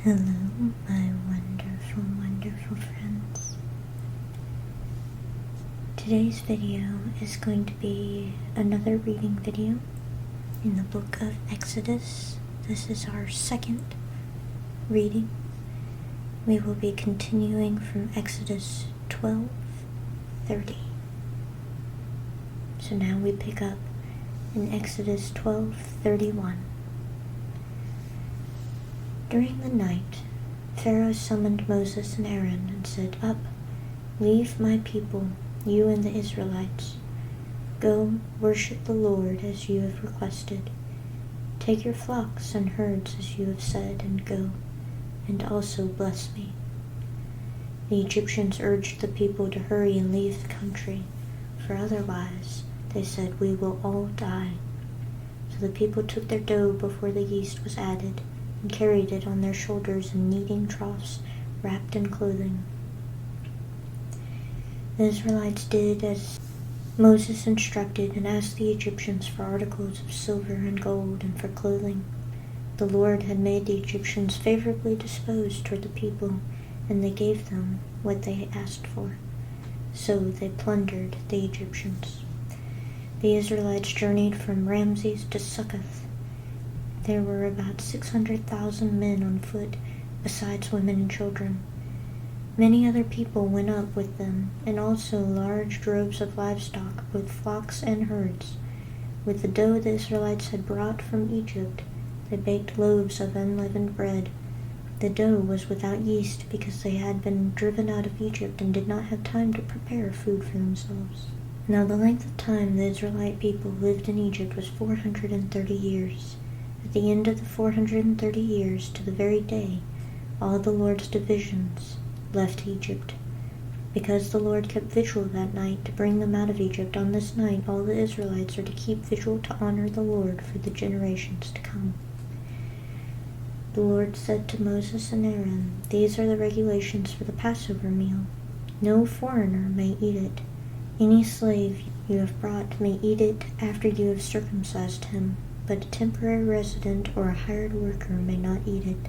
Hello, my wonderful, wonderful friends. Today's video is going to be another reading video in the book of Exodus. This is our second reading. We will be continuing from Exodus 12:30. So now we pick up in Exodus 12:31. During the night, Pharaoh summoned Moses and Aaron and said, "Up, leave my people, you and the Israelites. Go, worship the Lord as you have requested. Take your flocks and herds as you have said, and go, and also bless me." The Egyptians urged the people to hurry and leave the country, for otherwise, they said, "We will all die." So the people took their dough before the yeast was added, and carried it on their shoulders in kneading troughs wrapped in clothing. The Israelites did as Moses instructed and asked the Egyptians for articles of silver and gold and for clothing. The Lord had made the Egyptians favorably disposed toward the people, and they gave them what they asked for. So they plundered the Egyptians. The Israelites journeyed from Ramses to Succoth. There were about 600,000 men on foot, besides women and children. Many other people went up with them, and also large droves of livestock, both flocks and herds. With the dough the Israelites had brought from Egypt, they baked loaves of unleavened bread. The dough was without yeast because they had been driven out of Egypt and did not have time to prepare food for themselves. Now the length of time the Israelite people lived in Egypt was 430 years. At the end of the 430 years, to the very day, all the Lord's divisions left Egypt. Because the Lord kept vigil that night to bring them out of Egypt, on this night all the Israelites are to keep vigil to honor the Lord for the generations to come. The Lord said to Moses and Aaron, "These are the regulations for the Passover meal. No foreigner may eat it. Any slave you have brought may eat it after you have circumcised him, but a temporary resident or a hired worker may not eat it.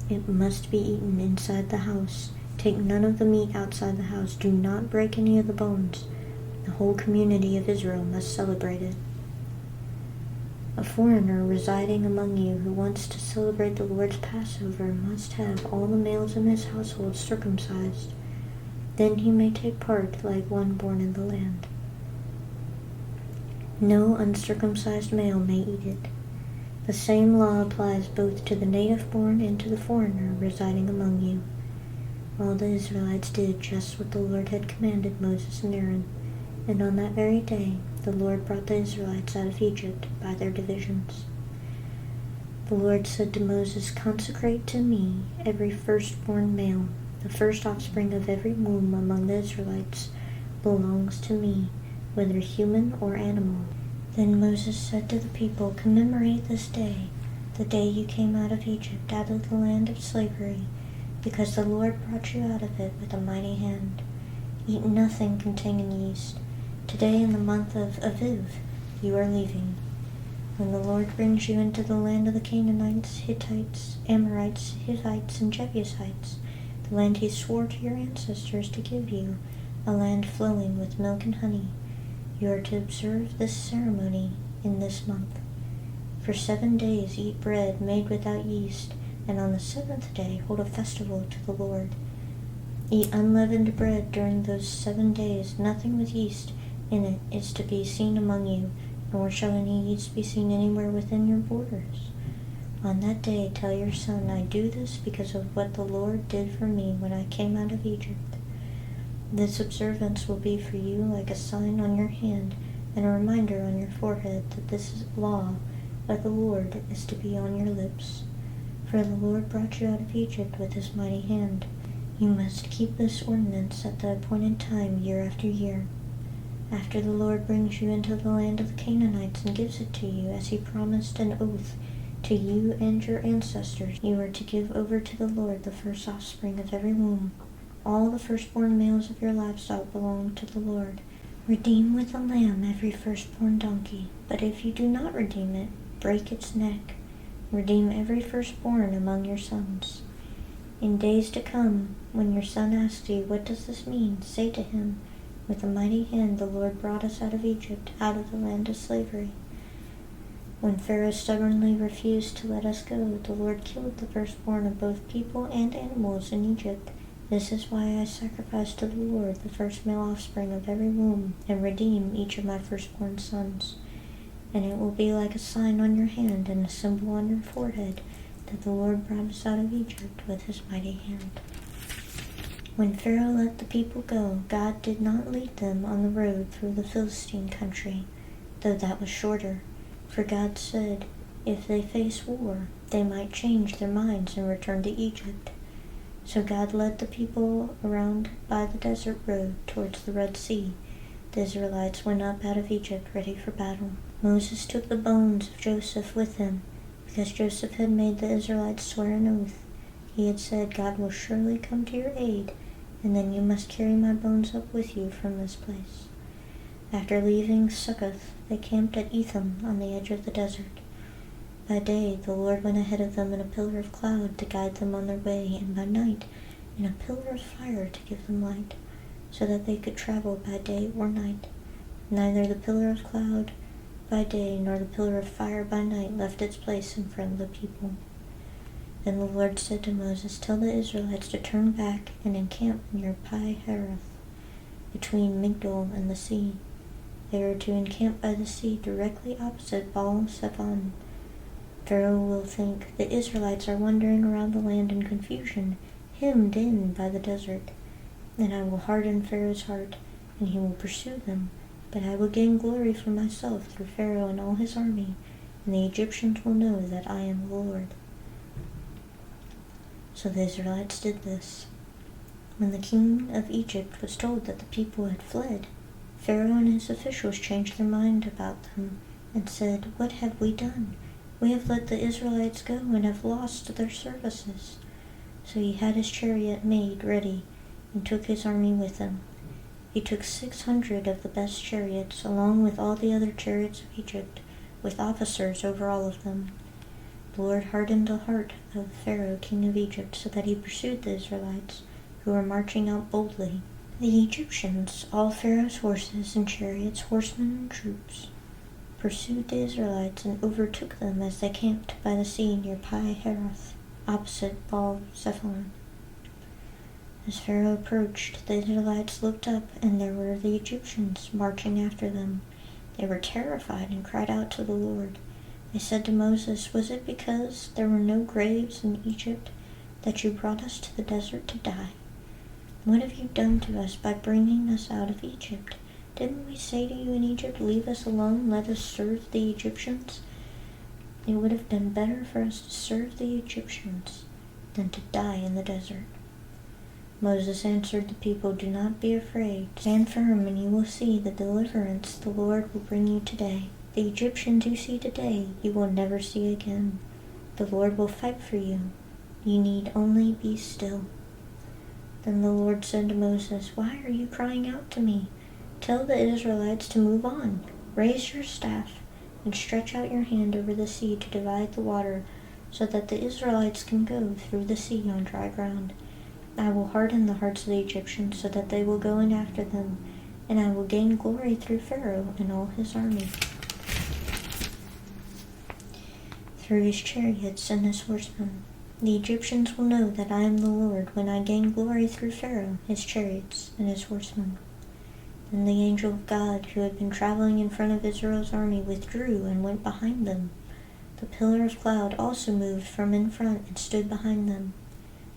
It must be eaten inside the house. Take none of the meat outside the house. Do not break any of the bones. The whole community of Israel must celebrate it. A foreigner residing among you who wants to celebrate the Lord's Passover must have all the males in his household circumcised. Then he may take part like one born in the land. No uncircumcised male may eat it. The same law applies both to the native-born and to the foreigner residing among you." All the Israelites did just what the Lord had commanded Moses and Aaron, and on that very day the Lord brought the Israelites out of Egypt by their divisions. The Lord said to Moses, "Consecrate to me every firstborn male. The first offspring of every womb among the Israelites belongs to me, whether human or animal." Then Moses said to the people, "Commemorate this day, the day you came out of Egypt, out of the land of slavery, because the Lord brought you out of it with a mighty hand. Eat nothing containing yeast. Today in the month of Aviv you are leaving. When the Lord brings you into the land of the Canaanites, Hittites, Amorites, Hivites, and Jebusites, the land he swore to your ancestors to give you, a land flowing with milk and honey, you are to observe this ceremony in this month. For 7 days eat bread made without yeast, and on the 7th day hold a festival to the Lord. Eat unleavened bread during those 7 days. Nothing with yeast in it is to be seen among you, nor shall any yeast be seen anywhere within your borders. On that day tell your son, I do this because of what the Lord did for me when I came out of Egypt. This observance will be for you like a sign on your hand and a reminder on your forehead that this law of the Lord is to be on your lips. For the Lord brought you out of Egypt with his mighty hand. You must keep this ordinance at the appointed time year after year. After the Lord brings you into the land of the Canaanites and gives it to you, as he promised an oath to you and your ancestors, you are to give over to the Lord the first offspring of every womb. All the firstborn males of your livestock belong to the Lord. Redeem with a lamb every firstborn donkey, but if you do not redeem it, break its neck. Redeem every firstborn among your sons. In days to come, when your son asks you, what does this mean? Say to him, with a mighty hand the Lord brought us out of Egypt, out of the land of slavery. When Pharaoh stubbornly refused to let us go, the Lord killed the firstborn of both people and animals in Egypt. This is why I sacrifice to the Lord the first male offspring of every womb, and redeem each of my firstborn sons. And it will be like a sign on your hand and a symbol on your forehead, that the Lord brought us out of Egypt with his mighty hand. When Pharaoh let the people go, God did not lead them on the road through the Philistine country, though that was shorter. For God said, if they face war, they might change their minds and return to Egypt. So God led the people around by the desert road towards the Red Sea. The Israelites went up out of Egypt ready for battle. Moses took the bones of Joseph with him, because Joseph had made the Israelites swear an oath. He had said, God will surely come to your aid, and then you must carry my bones up with you from this place. After leaving Succoth, they camped at Etham on the edge of the desert. By day, the Lord went ahead of them in a pillar of cloud to guide them on their way, and by night, in a pillar of fire to give them light, so that they could travel by day or night. Neither the pillar of cloud by day nor the pillar of fire by night left its place in front of the people. Then the Lord said to Moses, tell the Israelites to turn back and encamp near Pi-hahiroth, between Migdol and the sea. They are to encamp by the sea directly opposite Baal-zephon. Pharaoh will think the Israelites are wandering around the land in confusion, hemmed in by the desert. Then I will harden Pharaoh's heart, and he will pursue them. But I will gain glory for myself through Pharaoh and all his army, and the Egyptians will know that I am the Lord. So the Israelites did this. When the king of Egypt was told that the people had fled, Pharaoh and his officials changed their mind about them and said, what have we done? We have let the Israelites go and have lost their services. So he had his chariot made ready and took his army with him. He took 600 of the best chariots, along with all the other chariots of Egypt, with officers over all of them. The Lord hardened the heart of Pharaoh, king of Egypt, so that he pursued the Israelites, who were marching out boldly. The Egyptians, all Pharaoh's horses and chariots, horsemen and troops, pursued the Israelites and overtook them as they camped by the sea near Pi-hahiroth, opposite Baal-zephon. As Pharaoh approached, the Israelites looked up, and there were the Egyptians marching after them. They were terrified and cried out to the Lord. They said to Moses, was it because there were no graves in Egypt that you brought us to the desert to die? What have you done to us by bringing us out of Egypt? Didn't we say to you in Egypt, leave us alone, let us serve the Egyptians? It would have been better for us to serve the Egyptians than to die in the desert. Moses answered the people, do not be afraid. Stand firm, and you will see the deliverance the Lord will bring you today. The Egyptians you see today, you will never see again. The Lord will fight for you. You need only be still. Then the Lord said to Moses, why are you crying out to me? Tell the Israelites to move on. Raise your staff and stretch out your hand over the sea to divide the water, so that the Israelites can go through the sea on dry ground. I will harden the hearts of the Egyptians so that they will go in after them, and I will gain glory through Pharaoh and all his army, through his chariots and his horsemen. The Egyptians will know that I am the Lord when I gain glory through Pharaoh, his chariots, and his horsemen. Then the angel of God, who had been traveling in front of Israel's army, withdrew and went behind them. The pillar of cloud also moved from in front and stood behind them,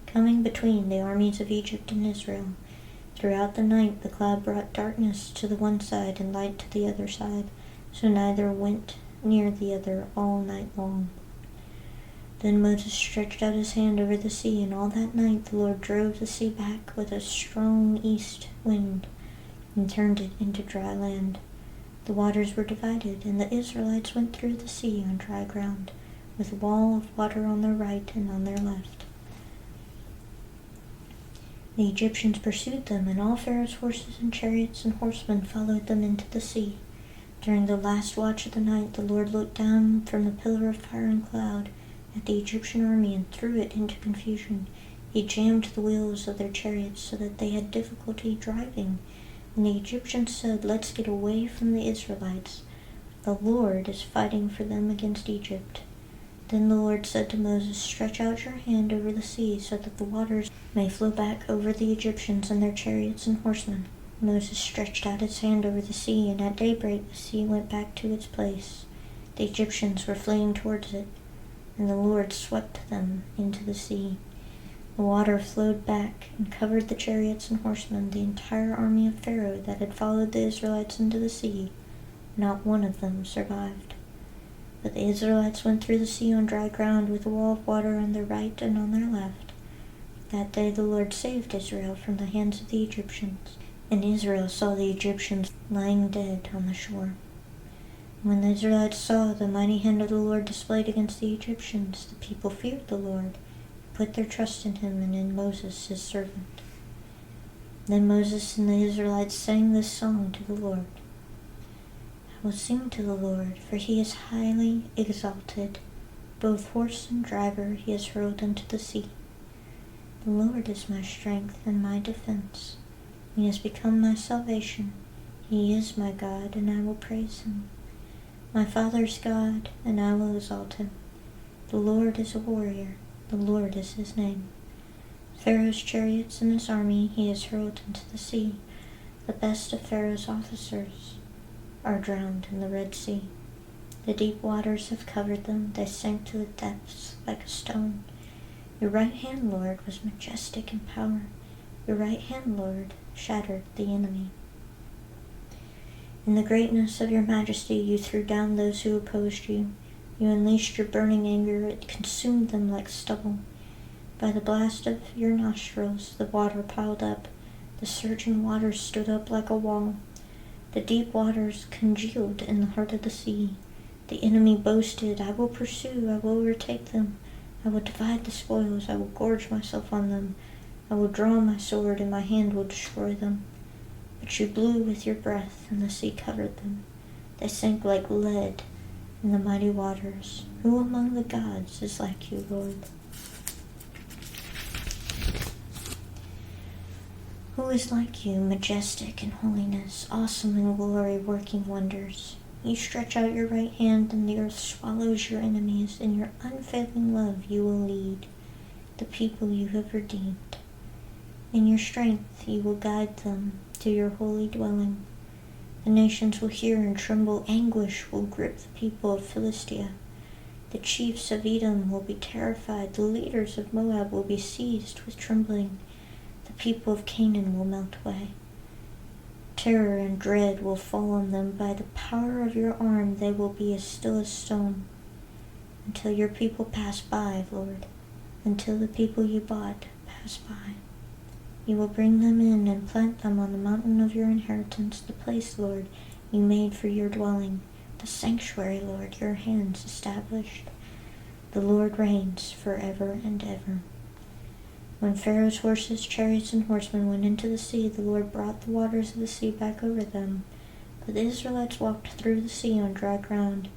coming between the armies of Egypt and Israel. Throughout the night the cloud brought darkness to the one side and light to the other side, so neither went near the other all night long. Then Moses stretched out his hand over the sea, and all that night the Lord drove the sea back with a strong east wind and turned it into dry land. The waters were divided, and the Israelites went through the sea on dry ground, with a wall of water on their right and on their left. The Egyptians pursued them, and all Pharaoh's horses and chariots and horsemen followed them into the sea. During the last watch of the night, the Lord looked down from the pillar of fire and cloud at the Egyptian army and threw it into confusion. He jammed the wheels of their chariots so that they had difficulty driving. And the Egyptians said, "Let's get away from the Israelites. The Lord is fighting for them against Egypt." Then the Lord said to Moses, "Stretch out your hand over the sea so that the waters may flow back over the Egyptians and their chariots and horsemen." Moses stretched out his hand over the sea, and at daybreak the sea went back to its place. The Egyptians were fleeing towards it, and the Lord swept them into the sea. The water flowed back and covered the chariots and horsemen, the entire army of Pharaoh that had followed the Israelites into the sea. Not one of them survived. But the Israelites went through the sea on dry ground with a wall of water on their right and on their left. That day the Lord saved Israel from the hands of the Egyptians, and Israel saw the Egyptians lying dead on the shore. When the Israelites saw the mighty hand of the Lord displayed against the Egyptians, the people feared the Lord, put their trust in him and in Moses his servant. Then Moses and the Israelites sang this song to the Lord. "I will sing to the Lord, for he is highly exalted. Both horse and driver he has hurled into the sea. The Lord is my strength and my defense. He has become my salvation. He is my God, and I will praise him. My father's God, and I will exalt him. The Lord is a warrior. The Lord is his name. Pharaoh's chariots and his army he has hurled into the sea. The best of Pharaoh's officers are drowned in the Red Sea. The deep waters have covered them. They sank to the depths like a stone. Your right hand, Lord, was majestic in power. Your right hand, Lord, shattered the enemy. In the greatness of your majesty, you threw down those who opposed you. You unleashed your burning anger. It consumed them like stubble. By the blast of your nostrils, the water piled up. The surging waters stood up like a wall. The deep waters congealed in the heart of the sea. The enemy boasted, "I will pursue, I will overtake them. I will divide the spoils, I will gorge myself on them. I will draw my sword, and my hand will destroy them." But you blew with your breath, and the sea covered them. They sank like lead in the mighty waters. Who among the gods is like you, Lord? Who is like you, majestic in holiness, awesome in glory, working wonders? You stretch out your right hand, and the earth swallows your enemies. In your unfailing love you will lead the people you have redeemed. In your strength you will guide them to your holy dwelling. The nations will hear and tremble. Anguish will grip the people of Philistia. The chiefs of Edom will be terrified. The leaders of Moab will be seized with trembling. The people of Canaan will melt away. Terror and dread will fall on them. By the power of your arm they will be as still as stone. Until your people pass by, Lord. Until the people you bought pass by. You will bring them in and plant them on the mountain of your inheritance, the place, Lord, you made for your dwelling, the sanctuary, Lord, your hands established. The Lord reigns forever and ever. When Pharaoh's horses, chariots, and horsemen went into the sea, the Lord brought the waters of the sea back over them. But the Israelites walked through the sea on dry ground.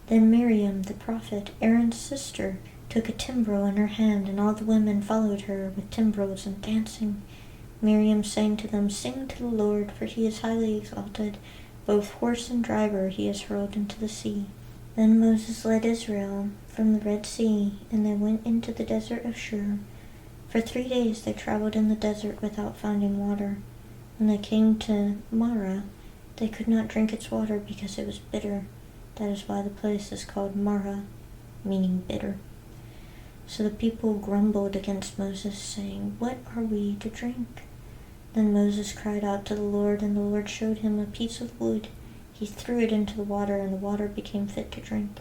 Then Miriam, the prophet, Aaron's sister, took a timbrel in her hand, and all the women followed her with timbrels and dancing. Miriam sang to them, "Sing to the Lord, for he is highly exalted. Both horse and driver he has hurled into the sea." Then Moses led Israel from the Red Sea, and they went into the desert of Shur. For 3 days they traveled in the desert without finding water. When they came to Marah, they could not drink its water because it was bitter. That is why the place is called Marah, meaning bitter. So the people grumbled against Moses, saying, "What are we to drink?" Then Moses cried out to the Lord, and the Lord showed him a piece of wood. He threw it into the water, and the water became fit to drink.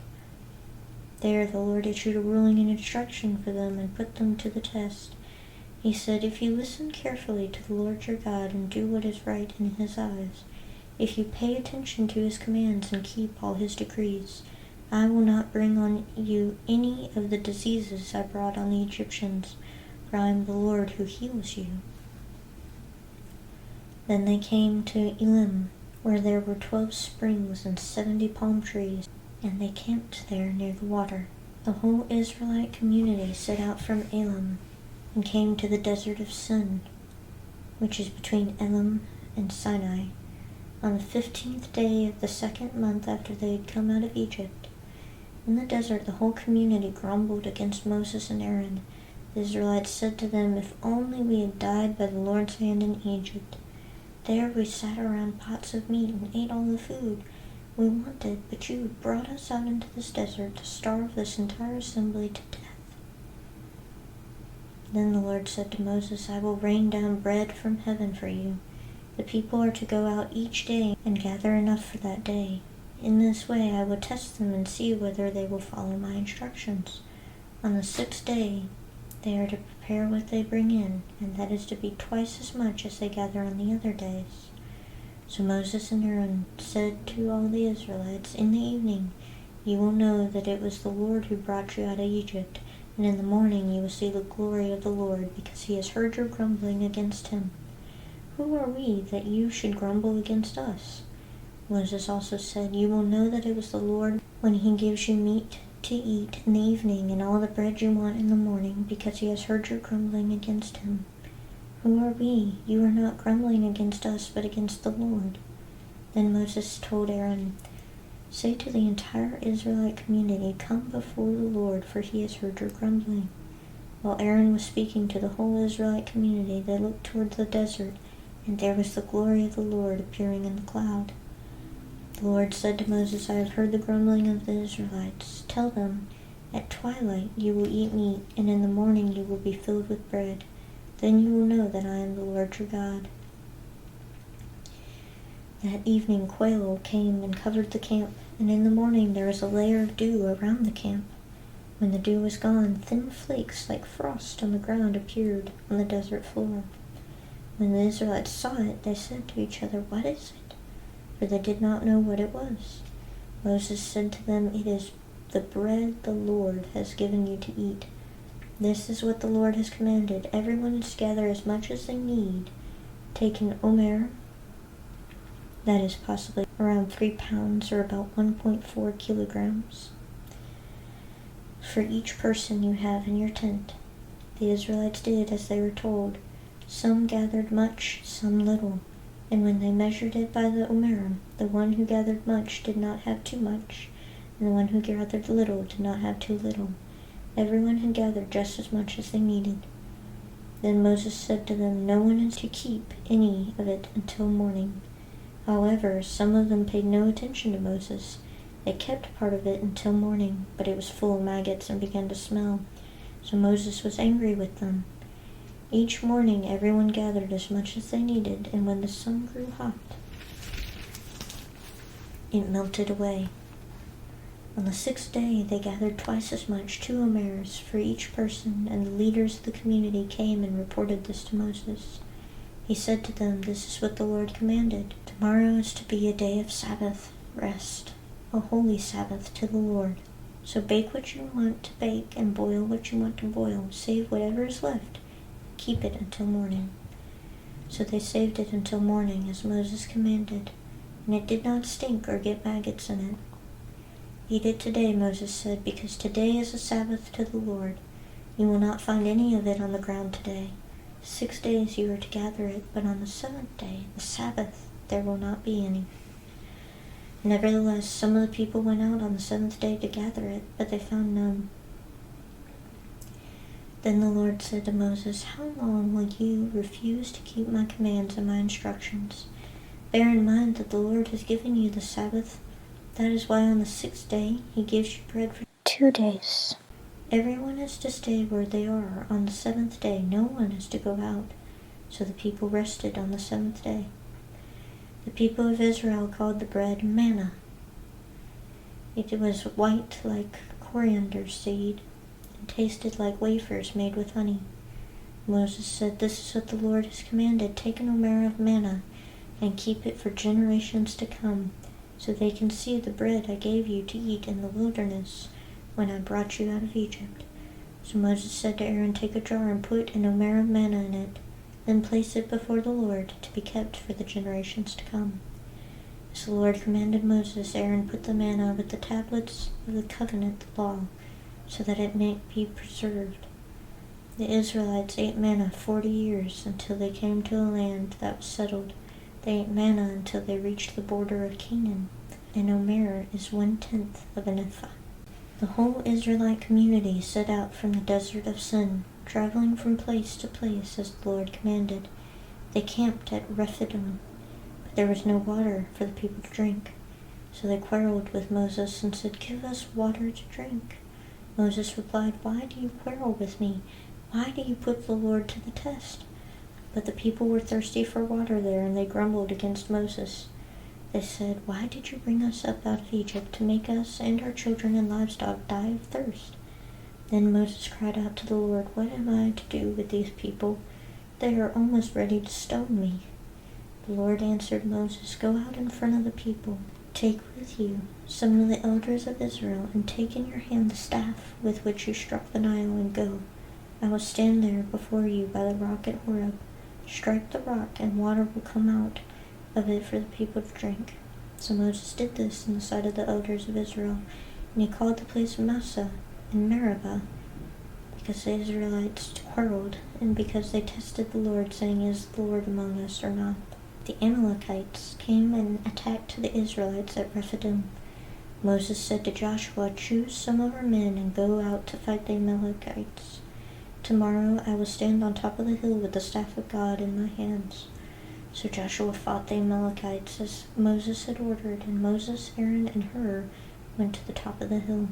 There the Lord issued a ruling and instruction for them and put them to the test. He said, "If you listen carefully to the Lord your God and do what is right in his eyes, if you pay attention to his commands and keep all his decrees, I will not bring on you any of the diseases I brought on the Egyptians, for I am the Lord who heals you." Then they came to Elim, where there were 12 springs and 70 palm trees, and they camped there near the water. The whole Israelite community set out from Elim and came to the desert of Sin, which is between Elim and Sinai, on the 15th day of the 2nd month after they had come out of Egypt. In the desert the whole community grumbled against Moses and Aaron. The Israelites said to them, "If only we had died by the Lord's hand in Egypt. There we sat around pots of meat and ate all the food we wanted, but you brought us out into this desert to starve this entire assembly to death." Then the Lord said to Moses, "I will rain down bread from heaven for you. The people are to go out each day and gather enough for that day. In this way I will test them and see whether they will follow my instructions. On the 6th day they are to prepare what they bring in, and that is to be twice as much as they gather on the other days." So Moses and Aaron said to all the Israelites, "In the evening you will know that it was the Lord who brought you out of Egypt, and in the morning you will see the glory of the Lord, because he has heard your grumbling against him. Who are we that you should grumble against us?" Moses also said, "You will know that it was the Lord when he gives you meat to eat in the evening and all the bread you want in the morning, because he has heard your grumbling against him. Who are we? You are not grumbling against us, but against the Lord." Then Moses told Aaron, "Say to the entire Israelite community, 'Come before the Lord, for he has heard your grumbling.'" While Aaron was speaking to the whole Israelite community, they looked toward the desert, and there was the glory of the Lord appearing in the cloud. The Lord said to Moses, "I have heard the grumbling of the Israelites. Tell them, at twilight you will eat meat, and in the morning you will be filled with bread. Then you will know that I am the Lord your God." That evening quail came and covered the camp, and in the morning there was a layer of dew around the camp. When the dew was gone, thin flakes like frost on the ground appeared on the desert floor. When the Israelites saw it, they said to each other, "What is it?" For they did not know what it was. Moses said to them, "It is the bread the Lord has given you to eat. This is what the Lord has commanded. Everyone is to gather as much as they need. Take an omer, that is possibly around 3 pounds or about 1.4 kilograms, for each person you have in your tent." The Israelites did as they were told. Some gathered much, some little. And when they measured it by the omer, the one who gathered much did not have too much, and the one who gathered little did not have too little. Everyone had gathered just as much as they needed. Then Moses said to them, "No one is to keep any of it until morning." However, some of them paid no attention to Moses. They kept part of it until morning, but it was full of maggots and began to smell. So Moses was angry with them. Each morning everyone gathered as much as they needed, and when the sun grew hot, it melted away. On the 6th day they gathered twice as much, 2 omers for each person, and the leaders of the community came and reported this to Moses. He said to them, "This is what the Lord commanded. Tomorrow is to be a day of Sabbath rest, a holy Sabbath to the Lord. So bake what you want to bake and boil what you want to boil. Save whatever is left. Keep it until morning." So they saved it until morning, as Moses commanded, and it did not stink or get maggots in it. "Eat it today," Moses said, "because today is a Sabbath to the Lord. You will not find any of it on the ground today. 6 days you are to gather it, but on the 7th day, the Sabbath, there will not be any." Nevertheless, some of the people went out on the 7th day to gather it, but they found none. Then the Lord said to Moses, "How long will you refuse to keep my commands and my instructions? Bear in mind that the Lord has given you the Sabbath. That is why on the 6th day he gives you bread for 2 days. Everyone is to stay where they are on the 7th day. No one is to go out." So the people rested on the 7th day. The people of Israel called the bread manna. It was white like coriander seed and tasted like wafers made with honey. Moses said, "This is what the Lord has commanded. Take an omer of manna and keep it for generations to come, so they can see the bread I gave you to eat in the wilderness when I brought you out of Egypt." So Moses said to Aaron, "Take a jar and put an omer of manna in it. Then place it before the Lord to be kept for the generations to come." As the Lord commanded Moses, Aaron put the manna with the tablets of the covenant, the law, so that it might be preserved. The Israelites ate manna 40 years until they came to a land that was settled. They ate manna until they reached the border of Canaan, and Omer is 1/10 of an ephah. The whole Israelite community set out from the desert of Sin, traveling from place to place as the Lord commanded. They camped at Rephidim, but there was no water for the people to drink. So they quarreled with Moses and said, "Give us water to drink." Moses replied, "Why do you quarrel with me? Why do you put the Lord to the test?" But the people were thirsty for water there, and they grumbled against Moses. They said, "Why did you bring us up out of Egypt to make us and our children and livestock die of thirst?" Then Moses cried out to the Lord, "What am I to do with these people? They are almost ready to stone me." The Lord answered Moses, "Go out in front of the people. Take with you some of the elders of Israel, and take in your hand the staff with which you struck the Nile, and go. I will stand there before you by the rock at Horeb. Strike the rock, and water will come out of it for the people to drink." So Moses did this in the sight of the elders of Israel, and he called the place Massah and Meribah, because the Israelites quarreled, and because they tested the Lord, saying, "Is the Lord among us or not?" The Amalekites came and attacked the Israelites at Rephidim. Moses said to Joshua, "Choose some of our men and go out to fight the Amalekites. Tomorrow I will stand on top of the hill with the staff of God in my hands." So Joshua fought the Amalekites as Moses had ordered, and Moses, Aaron, and Hur went to the top of the hill.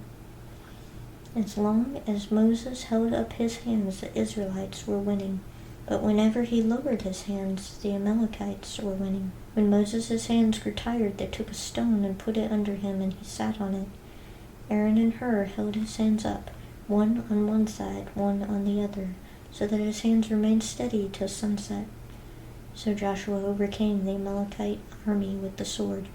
As long as Moses held up his hands, the Israelites were winning. But whenever he lowered his hands, the Amalekites were winning. When Moses' hands grew tired, they took a stone and put it under him, and he sat on it. Aaron and Hur held his hands up, one on one side, one on the other, so that his hands remained steady till sunset. So Joshua overcame the Amalekite army with the sword.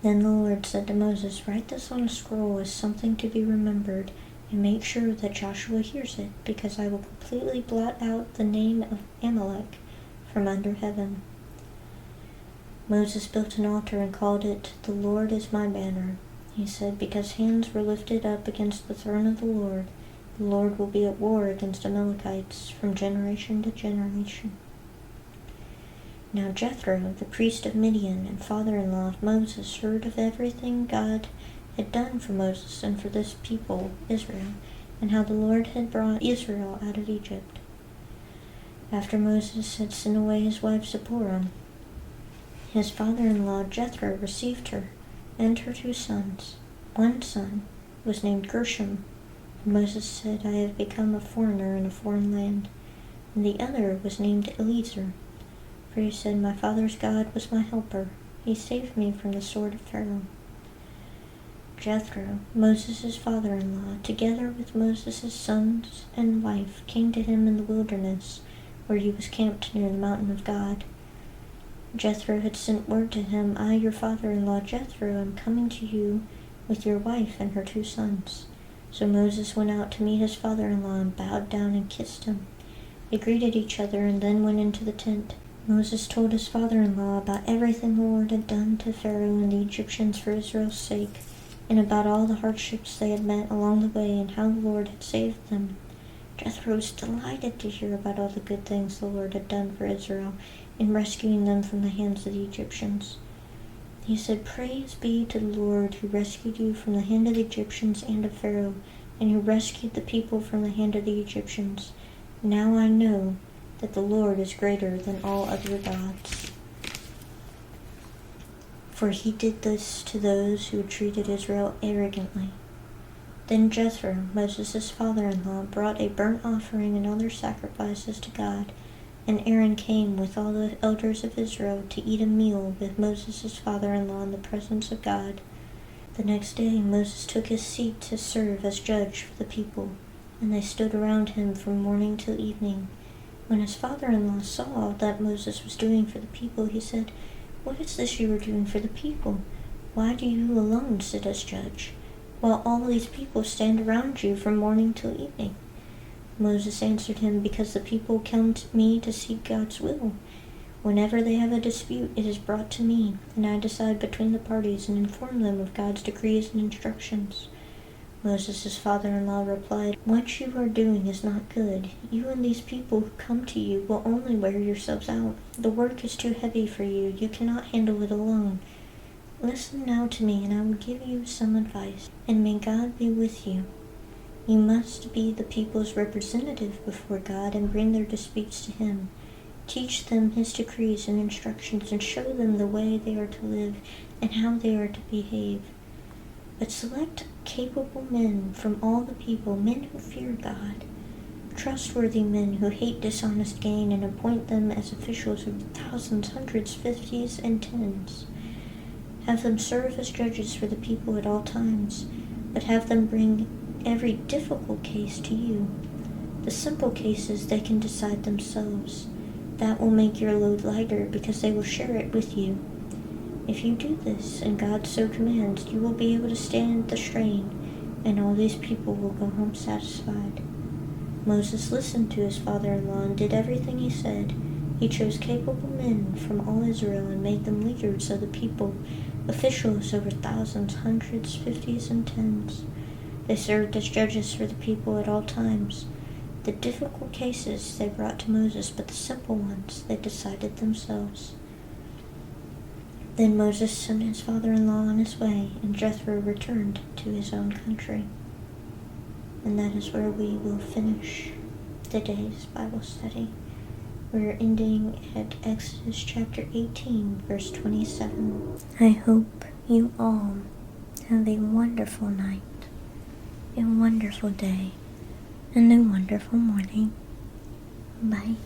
Then the Lord said to Moses, "Write this on a scroll as something to be remembered, and make sure that Joshua hears it, because I will completely blot out the name of Amalek from under heaven." Moses built an altar and called it, "The Lord is my banner." He said, "Because hands were lifted up against the throne of the Lord will be at war against Amalekites from generation to generation. Now Jethro, the priest of Midian and father-in-law of Moses, heard of everything God had done for Moses and for this people, Israel, and how the Lord had brought Israel out of Egypt. After Moses had sent away his wife Zipporah, his father-in-law Jethro received her and her 2 sons. One son was named Gershom, and Moses said, "I have become a foreigner in a foreign land." And the other was named Eliezer, for he said, "My father's God was my helper. He saved me from the sword of Pharaoh." Jethro, Moses' father-in-law, together with Moses' sons and wife, came to him in the wilderness, where he was camped near the mountain of God. Jethro had sent word to him, "I, your father-in-law Jethro, am coming to you with your wife and her 2 sons. So Moses went out to meet his father-in-law and bowed down and kissed him. They greeted each other and then went into the tent. Moses told his father-in-law about everything the Lord had done to Pharaoh and the Egyptians for Israel's sake, and about all the hardships they had met along the way and how the Lord had saved them. Jethro was delighted to hear about all the good things the Lord had done for Israel in rescuing them from the hands of the Egyptians. He said, "Praise be to the Lord who rescued you from the hand of the Egyptians and of Pharaoh, and who rescued the people from the hand of the Egyptians. Now I know that the Lord is greater than all other gods. For he did this to those who had treated Israel arrogantly." Then Jethro, Moses' father-in-law, brought a burnt offering and other sacrifices to God, and Aaron came with all the elders of Israel to eat a meal with Moses' father-in-law in the presence of God. The next day Moses took his seat to serve as judge for the people, and they stood around him from morning till evening. When his father-in-law saw all that Moses was doing for the people, he said, "What is this you are doing for the people? Why do you alone sit as judge, while all these people stand around you from morning till evening?" Moses answered him, "Because the people come to me to seek God's will. Whenever they have a dispute, it is brought to me, and I decide between the parties and inform them of God's decrees and instructions. Moses' father-in-law replied, "What you are doing is not good. You and these people who come to you will only wear yourselves out. The work is too heavy for you. You cannot handle it alone. Listen now to me, and I will give you some advice, and may God be with you. You must be the people's representative before God and bring their disputes to Him. Teach them His decrees and instructions, and show them the way they are to live and how they are to behave. But select capable men from all the people, men who fear God, trustworthy men who hate dishonest gain, and appoint them as officials over thousands, hundreds, fifties, and tens. Have them serve as judges for the people at all times, but have them bring every difficult case to you. The simple cases they can decide themselves. That will make your load lighter, because they will share it with you. If you do this, and God so commands, you will be able to stand the strain, and all these people will go home satisfied." Moses listened to his father-in-law and did everything he said. He chose capable men from all Israel and made them leaders of the people, officials over thousands, hundreds, fifties, and tens. They served as judges for the people at all times. The difficult cases they brought to Moses, but the simple ones they decided themselves. Then Moses sent his father-in-law on his way, and Jethro returned to his own country. And that is where we will finish today's Bible study. We're ending at Exodus chapter 18, verse 27. I hope you all have a wonderful night, a wonderful day, and a wonderful morning. Bye.